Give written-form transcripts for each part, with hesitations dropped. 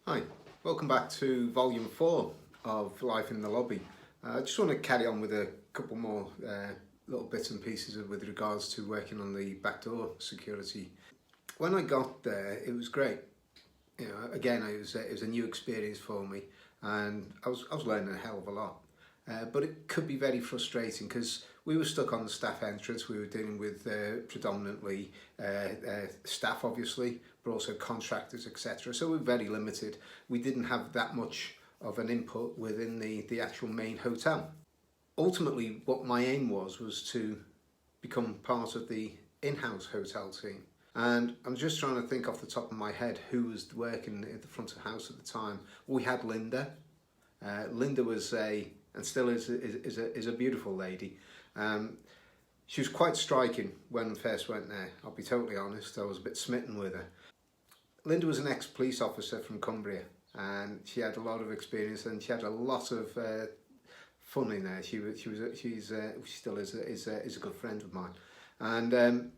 Hi, welcome back to volume 4 of Life in the Lobby. I just want to carry on with a couple more little bits and pieces with regards to working on the backdoor security. When I got there, it was great. You know, again, it was a new experience for me, and I was learning a hell of a lot. But it could be very frustrating because we were stuck on the staff entrance. We were dealing with predominantly staff, obviously, but also contractors, etc. So we were very limited. We didn't have that much of an input within the actual main hotel. Ultimately, what my aim was to become part of the in-house hotel team. And I'm just trying to think off the top of my head who was working at the front of house at the time. We had Linda. Linda was and still is a beautiful lady. She was quite striking when I first went there. I'll be totally honest, I was a bit smitten with her. Linda was an ex-police officer from Cumbria, and she had a lot of experience, and she had a lot of fun in there. She still is a good friend of mine, and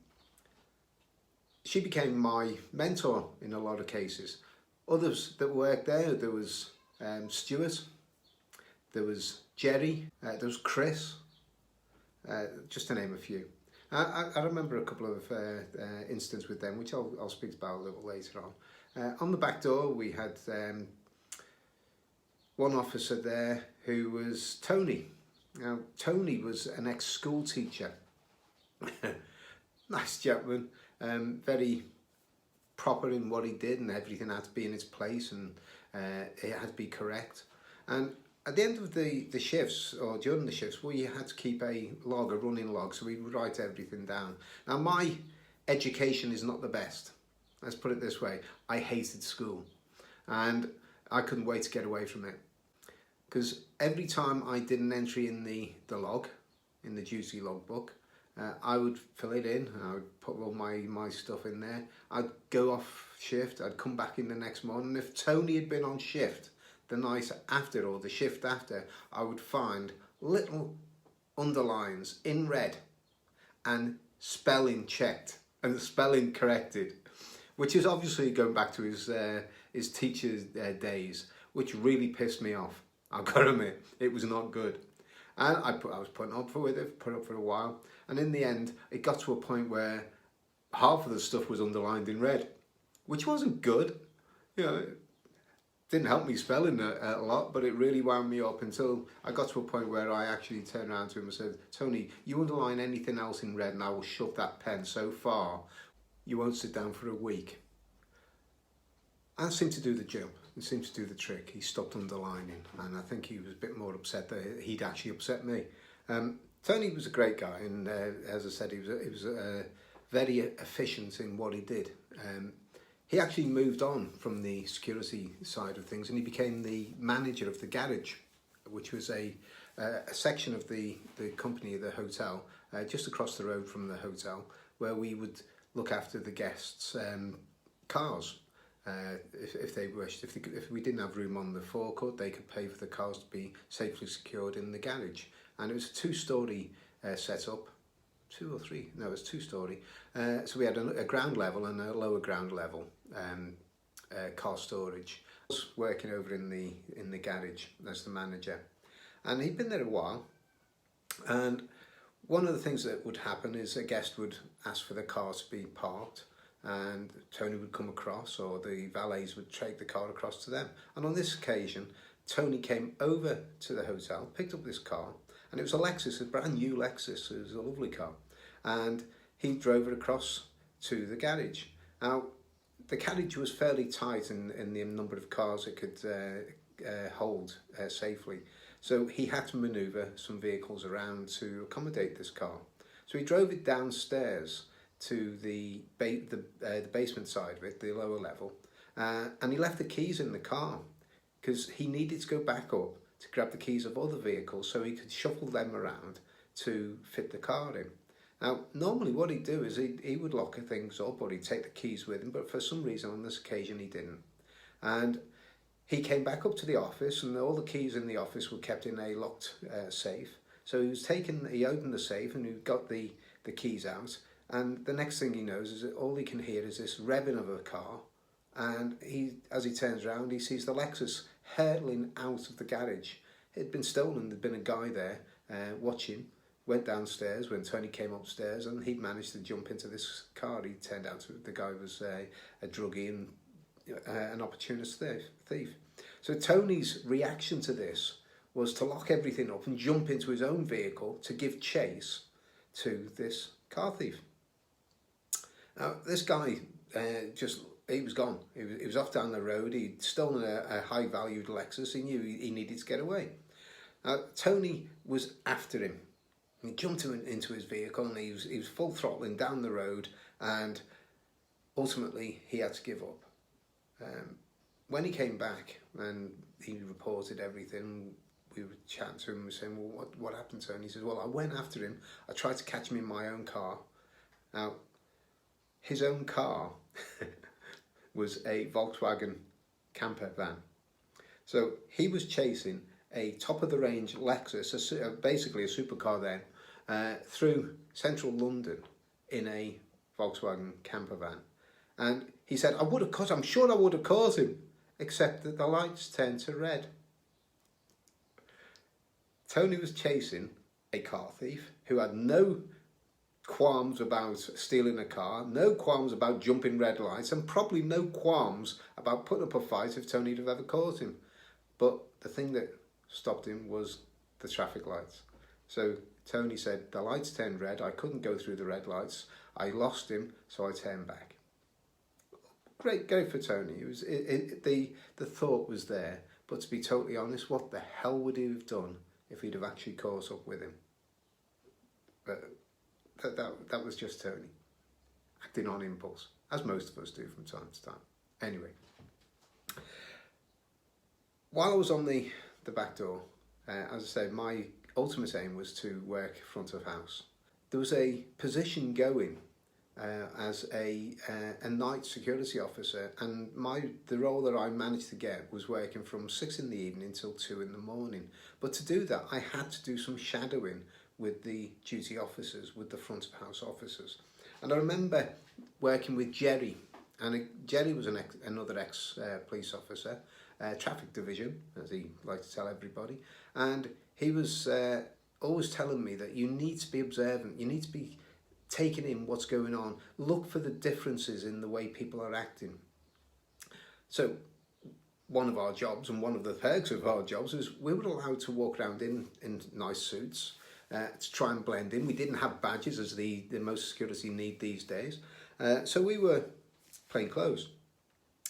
she became my mentor in a lot of cases. Others that worked there was Stuart, there was Jerry, there was Chris, just to name a few. I remember a couple of incidents with them, which I'll speak about a little later on. On the back door, we had one officer there who was Tony. Now, Tony was an ex-school teacher. Nice gentleman, very proper in what he did, and everything had to be in its place, and it had to be correct. And at the end of the shifts, or during the shifts, we had to keep a running log, so we would write everything down. Now, my education is not the best. Let's put it this way. I hated school, and I couldn't wait to get away from it. Because every time I did an entry in the log, in the duty logbook, I would fill it in, and I would put all my stuff in there. I'd go off shift, I'd come back in the next morning. If Tony had been on shift the night after or the shift after, I would find little underlines in red and spelling checked and spelling corrected, which is obviously going back to his teacher's days, which really pissed me off. I've got to admit, it was not good. And I was putting up with it, put up for a while, and in the end, it got to a point where half of the stuff was underlined in red, which wasn't good. You know, it didn't help me spelling a lot, but it really wound me up until I got to a point where I actually turned around to him and said, "Tony, you underline anything else in red and I will shove that pen so far, you won't sit down for a week." That seemed to do the job. It seemed to do the trick. He stopped underlining, and I think he was a bit more upset that he'd actually upset me. Tony was a great guy, and as I said, he was very efficient in what he did. He actually moved on from the security side of things, and he became the manager of the garage, which was a section of the company, the hotel, just across the road from the hotel, where we would look after the guests' cars. If they wished, if we didn't have room on the forecourt, they could pay for the cars to be safely secured in the garage. And it was a two-storey setup, 2 or 3, no, it was 2-storey. So we had a ground level and a lower ground level car storage. I was working over in the garage as the manager, and he'd been there a while. And one of the things that would happen is a guest would ask for the car to be parked, and Tony would come across, or the valets would take the car across to them. And on this occasion, Tony came over to the hotel, picked up this car, and it was a Lexus, a brand new Lexus. It was a lovely car, and he drove it across to the garage. Now, the garage was fairly tight in the number of cars it could hold safely, so he had to manoeuvre some vehicles around to accommodate this car. So he drove it downstairs to the basement side of it, the lower level, and he left the keys in the car because he needed to go back up to grab the keys of other vehicles so he could shuffle them around to fit the car in. Now, normally what he'd do is he would lock things up, or he'd take the keys with him, but for some reason on this occasion he didn't. And he came back up to the office, and all the keys in the office were kept in a locked safe. So he opened the safe and he got the keys out. And the next thing he knows is that all he can hear is this revving of a car, and as he turns around, he sees the Lexus hurtling out of the garage. It had been stolen. There'd been a guy there watching. Went downstairs when Tony came upstairs, and he'd managed to jump into this car. He turned out the guy was a druggie and an opportunist thief. So Tony's reaction to this was to lock everything up and jump into his own vehicle to give chase to this car thief. Now, this guy he was gone. He was off down the road. He'd stolen a high-valued Lexus. He knew he needed to get away. Now, Tony was after him. He jumped into his vehicle, and he was full throttling down the road, and ultimately he had to give up. When he came back and he reported everything, we were chatting to him and we were saying, well, what happened, Tony? He says, well, I went after him. I tried to catch him in my own car. Now, his own car was a Volkswagen camper van. So he was chasing a top-of-the-range Lexus, basically a supercar then, through central London in a Volkswagen camper van. And he said, I'm sure I would have caught him, except that the lights turned to red. Tony was chasing a car thief who had no qualms about stealing a car, no qualms about jumping red lights, and probably no qualms about putting up a fight if Tony had ever caught him. But the thing that stopped him was the traffic lights. So Tony said, the lights turned red, I couldn't go through the red lights, I lost him, so I turned back. Great for Tony. The thought was there, but to be totally honest, what the hell would he have done if he'd have actually caught up with him? But that was just Tony, acting on impulse, as most of us do from time to time. Anyway, while I was on the back door, as I said, my ultimate aim was to work front of house. There was a position going as a night security officer, and the role that I managed to get was working from 6 in the evening till 2 in the morning. But to do that, I had to do some shadowing with the duty officers, with the front of house officers. And I remember working with Jerry, and Jerry was another ex-police officer, traffic division, as he liked to tell everybody, and he was always telling me that you need to be observant, you need to be taking in what's going on, look for the differences in the way people are acting. So one of our jobs, and one of the perks of our jobs, is we were allowed to walk around in nice suits to try and blend in. We didn't have badges as the most security need these days, so we were plain clothes.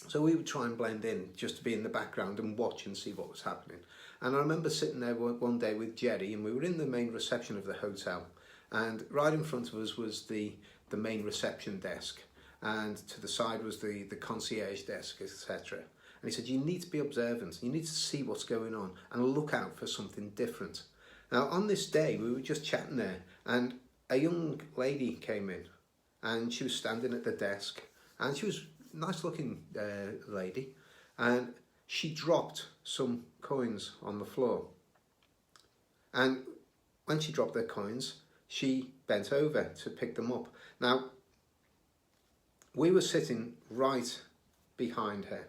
So we would try and blend in just to be in the background and watch and see what was happening. And I remember sitting there one day with Jerry, and we were in the main reception of the hotel, and right in front of us was the main reception desk, and to the side was the concierge desk, etc. And he said, you need to be observant, you need to see what's going on and look out for something different. Now on this day we were just chatting there, and a young lady came in, and she was standing at the desk, and she was a nice looking lady, and she dropped some coins on the floor. And when she dropped their coins, she bent over to pick them up. Now, we were sitting right behind her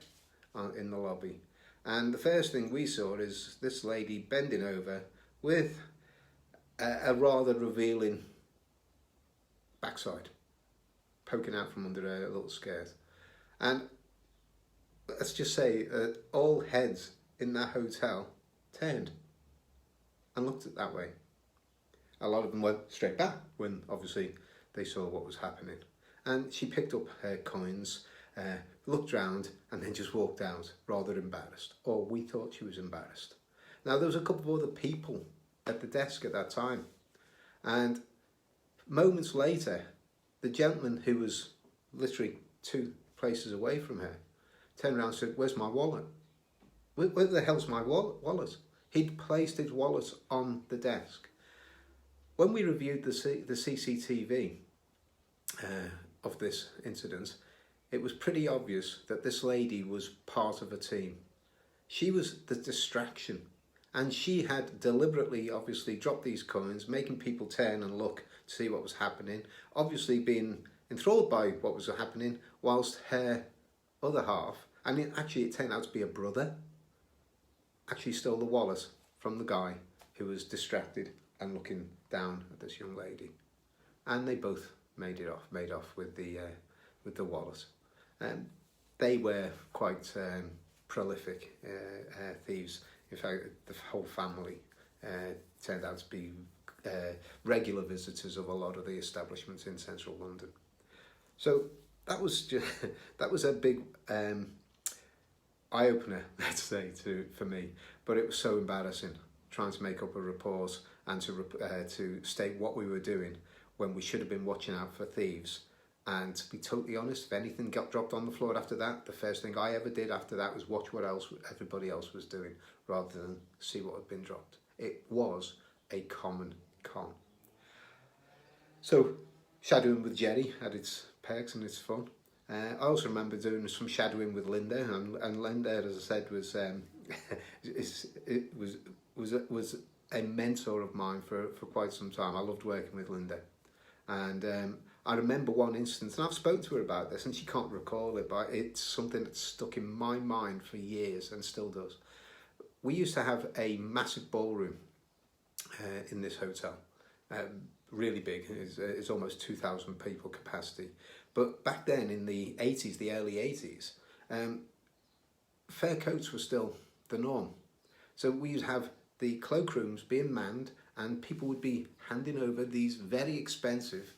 in the lobby, and the first thing we saw is this lady bending over with a rather revealing backside poking out from under her little skirt. And let's just say all heads in that hotel turned and looked at that way. A lot of them went straight back when obviously they saw what was happening. And she picked up her coins, looked round, and then just walked out, rather embarrassed. Or we thought she was embarrassed. Now there was a couple of other people at the desk at that time. And moments later, the gentleman who was literally 2 places away from her turned around and said, where's my wallet? Where the hell's my wallet? He'd placed his wallet on the desk. When we reviewed the CCTV of this incident, it was pretty obvious that this lady was part of a team. She was the distraction, and she had deliberately, obviously, dropped these coins, making people turn and look to see what was happening, obviously being enthralled by what was happening, whilst her other half, and it turned out to be a brother, actually stole the wallet from the guy who was distracted and looking down at this young lady, and they both made off with the wallet. They were quite prolific thieves. In fact, the whole family turned out to be regular visitors of a lot of the establishments in central London. So that was a big eye opener, let's say, for me. But it was so embarrassing trying to make up a report and to state what we were doing when we should have been watching out for thieves. And to be totally honest, if anything got dropped on the floor after that, the first thing I ever did after that was watch what else everybody else was doing rather than see what had been dropped. It was a common con. So shadowing with Jerry had its perks and its fun. I also remember doing some shadowing with Linda, and Linda, as I said, was was a mentor of mine for quite some time. I loved working with Linda, and I remember one instance, and I've spoken to her about this, and she can't recall it, but it's something that's stuck in my mind for years and still does. We used to have a massive ballroom in this hotel, really big. It's almost 2,000 people capacity. But back then in the 80s, the early 80s, fur coats were still the norm. So we would have the cloakrooms being manned, and people would be handing over these very expensive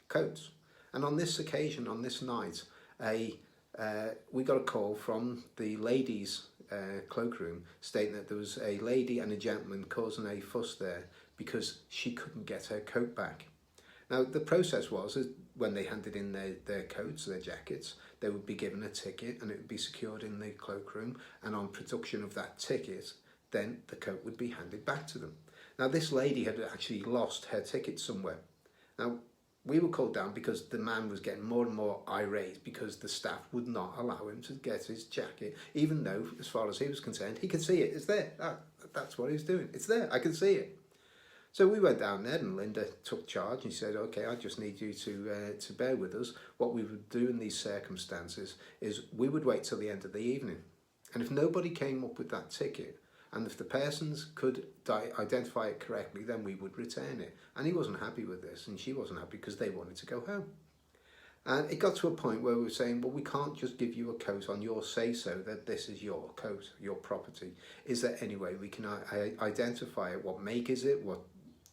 coats. And on this occasion, on this night, we got a call from the ladies' cloakroom stating that there was a lady and a gentleman causing a fuss there because she couldn't get her coat back. Now, the process was when they handed in their coats, their jackets, they would be given a ticket and it would be secured in the cloakroom, and on production of that ticket, then the coat would be handed back to them. Now, this lady had actually lost her ticket somewhere. Now, we were called down because the man was getting more and more irate because the staff would not allow him to get his jacket, even though, as far as he was concerned, he could see it. It's there. That's what he's doing. It's there. I can see it. So we went down there, and Linda took charge and she said, okay, I just need you to bear with us. What we would do in these circumstances is we would wait till the end of the evening. And if nobody came up with that ticket, and if the persons could identify it correctly, then we would return it. And he wasn't happy with this, and she wasn't happy because they wanted to go home. And it got to a point where we were saying, well, we can't just give you a coat on your say-so that this is your coat, your property. Is there any way we can identify it? What make is it? What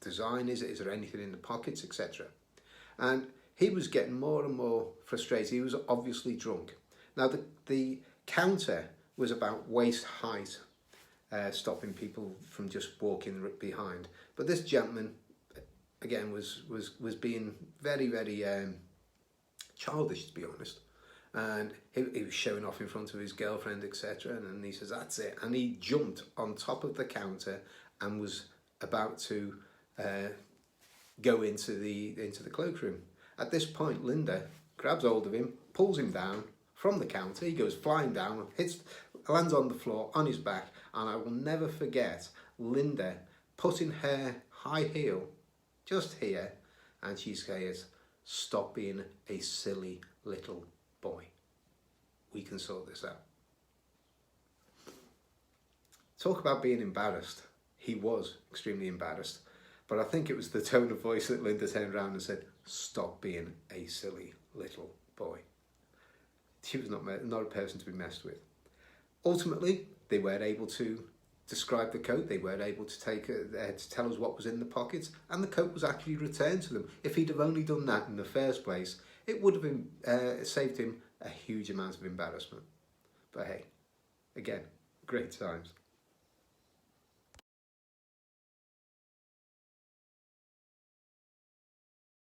design is it? Is there anything in the pockets, etc.? And he was getting more and more frustrated. He was obviously drunk. Now, the counter was about waist height, stopping people from just walking behind. But this gentleman, again, was being very, very childish, to be honest. And he was showing off in front of his girlfriend, etc. And then he says, that's it. And he jumped on top of the counter and was about to go into the cloakroom. At this point, Linda grabs hold of him, pulls him down from the counter. He goes flying down, lands on the floor on his back, and I will never forget Linda putting her high heel just here, and she says, stop being a silly little boy. We can sort this out. Talk about being embarrassed. He was extremely embarrassed, but I think it was the tone of voice that Linda turned around and said, stop being a silly little boy. She was not a person to be messed with. Ultimately, they were able to describe the coat. They were able to to tell us what was in the pockets, and the coat was actually returned to them. If he'd have only done that in the first place, it would have been saved him a huge amount of embarrassment. But hey, again, great times.